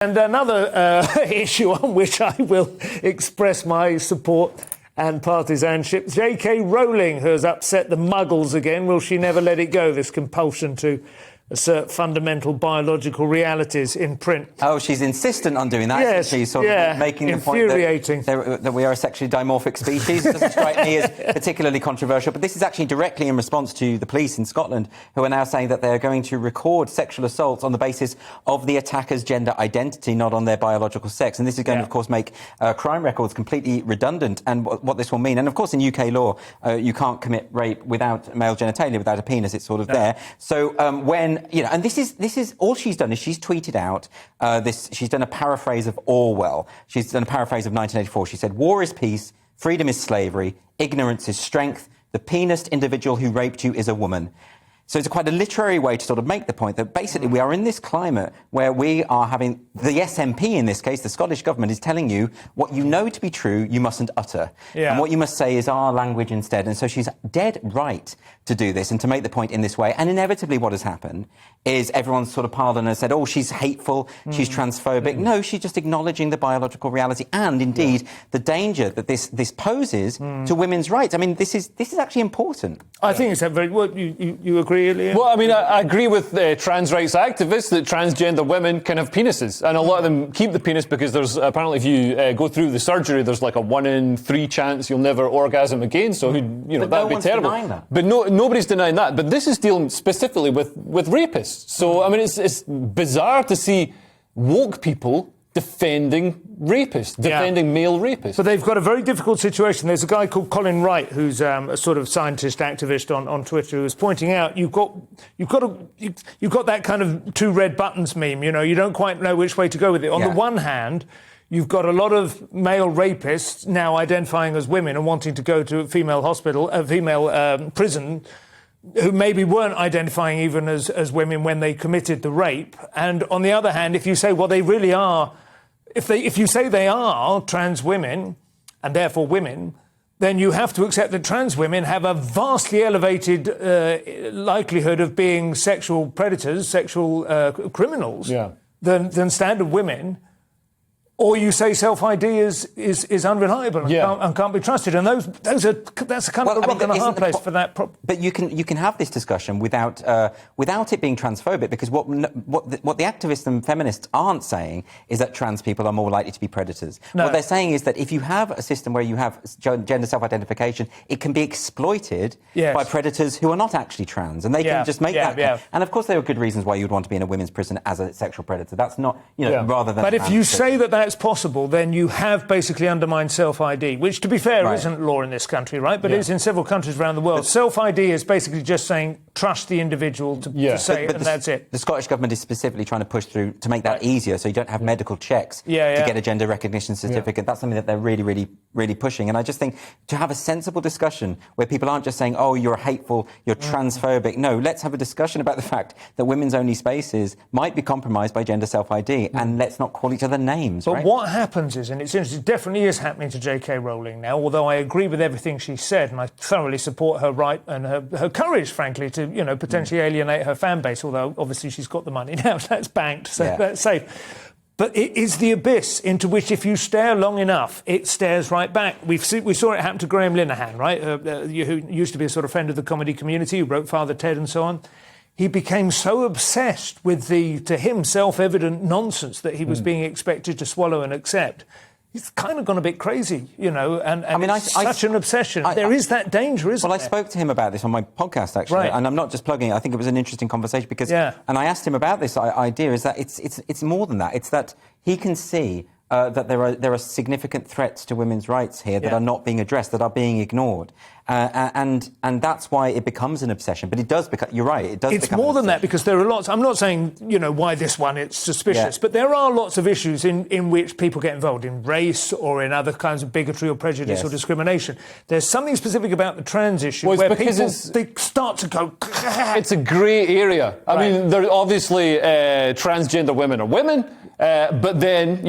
And another issue on which I will express my support and partisanship, J.K. Rowling, who has upset the muggles again. Will she never let it go, this compulsion to assert fundamental biological realities in print? Oh, she's insistent on doing that, yes, isn't she? Sort of making the point that we are a sexually dimorphic species. It doesn't strike me as particularly controversial, but this is actually directly in response to the police in Scotland, who are now saying that they're going to record sexual assaults on the basis of the attacker's gender identity, not on their biological sex. And this is going to, of course, make crime records completely redundant. And what this will mean, and of course in UK law, you can't commit rape without male genitalia, without a penis. It's sort of there. So when and this is all she's done is she's tweeted out she's done a paraphrase of Orwell. She's done a paraphrase of 1984. She said, "War is peace, freedom is slavery, ignorance is strength. The penised individual who raped you is a woman." So it's quite a literary way to sort of make the point that basically we are in this climate where we are having the SNP, in this case, the Scottish Government, is telling you what you know to be true, you mustn't utter. And what you must say is our language instead. And so she's dead right to do this and to make the point in this way. And inevitably what has happened is everyone's sort of piled on and said, oh, she's hateful, she's transphobic. No, she's just acknowledging the biological reality and, indeed, the danger that this poses to women's rights. I mean, this is actually important. I think it's a very... Well, you agree? Well, I mean, I agree with trans rights activists that transgender women can have penises, and a lot of them keep the penis because there's apparently, if you go through the surgery, there's like a 1 in 3 chance you'll never orgasm again. So that'd be terrible. That. But nobody's denying that. But this is dealing specifically with rapists. So I mean, it's bizarre to see woke people defending rapists, defending male rapists. But they've got a very difficult situation. There's a guy called Colin Wright, who's a sort of scientist activist on Twitter, who was pointing out you've got that kind of 2 red buttons meme. You don't quite know which way to go with it. On the one hand, you've got a lot of male rapists now identifying as women and wanting to go to a female prison, who maybe weren't identifying even as women when they committed the rape. And on the other hand, if you say, well, they really are, if you say they are trans women, and therefore women, then you have to accept that trans women have a vastly elevated likelihood of being sexual predators, sexual criminals, than standard women. Or you say self-ID is unreliable and can't be trusted, and that's a kind of a rock and a hard place for that. But you can have this discussion without it being transphobic, because what the activists and feminists aren't saying is that trans people are more likely to be predators. No. What they're saying is that if you have a system where you have gender self-identification, it can be exploited by predators who are not actually trans, and they can just make that. And of course, there are good reasons why you'd want to be in a women's prison as a sexual predator. That's not rather than. But if you say that's possible, then you have basically undermined self-ID, which, to be fair, isn't law in this country, right? But it's in several countries around the world. Self-ID is basically just saying, trust the individual to say it, and that's it. The Scottish Government is specifically trying to push through to make that easier, so you don't have medical checks to get a gender recognition certificate. That's something that they're really, really, really pushing. And I just think to have a sensible discussion where people aren't just saying, oh, you're hateful, you're transphobic. No, let's have a discussion about the fact that women's only spaces might be compromised by gender self-ID, and let's not call each other names. But what happens is, and it's interesting, it definitely is happening to J.K. Rowling now, although I agree with everything she said, and I thoroughly support her right and her courage, frankly, to potentially alienate her fan base, although obviously she's got the money now, that's banked, so that's safe. But it is the abyss into which, if you stare long enough, it stares right back. We saw it happen to Graham Linehan, right, who used to be a sort of friend of the comedy community, who wrote Father Ted and so on. He became so obsessed with the, to him, self-evident nonsense that he was being expected to swallow and accept. He's kind of gone a bit crazy, and I mean, it's such an obsession. There is that danger, isn't there? Well, I spoke to him about this on my podcast, actually, and I'm not just plugging it. I think it was an interesting conversation because, and I asked him about this idea, is that it's more than that. It's that he can see that there are significant threats to women's rights here that are not being addressed, that are being ignored. And that's why it becomes an obsession. But it does become, you're right, it does it's become more than obsession. that, because there are lots, I'm not saying, why this one, it's suspicious, but there are lots of issues in which people get involved in race or in other kinds of bigotry or prejudice or discrimination. There's something specific about the trans issue where people, they start to go... It's a grey area. I mean, there obviously transgender women are women, but then,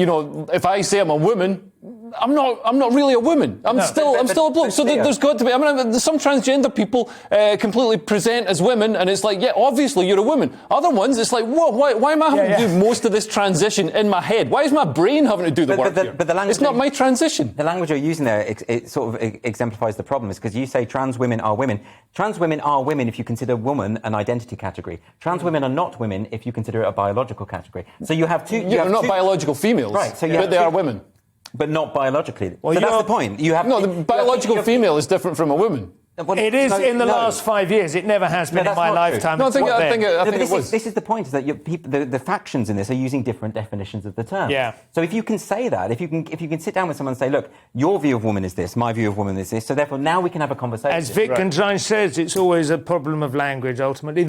if I say I'm a woman, I'm not really a woman. I'm still a bloke. So there's got to be. I mean, some transgender people completely present as women, and it's like, yeah, obviously you're a woman. Other ones, it's like, what? Why am I having to do most of this transition in my head? Why is my brain having to do the work here? But the language, it's not my transition. The language you're using there, it sort of exemplifies the problem. Is because you say trans women are women. Trans women are women if you consider woman an identity category. Trans women are not women if you consider it a biological category. So you have two. They're not biological females, right? So but they are women. But not biologically. Well, so that's the point. The biological female is different from a woman. It is in the last 5 years. It never has been in my lifetime. No, I think it was. This is the point, is that the factions in this are using different definitions of the term. Yeah. So if you can say that, if you can sit down with someone and say, look, your view of woman is this, my view of woman is this, so therefore now we can have a conversation. As Wittgenstein says, it's always a problem of language, ultimately.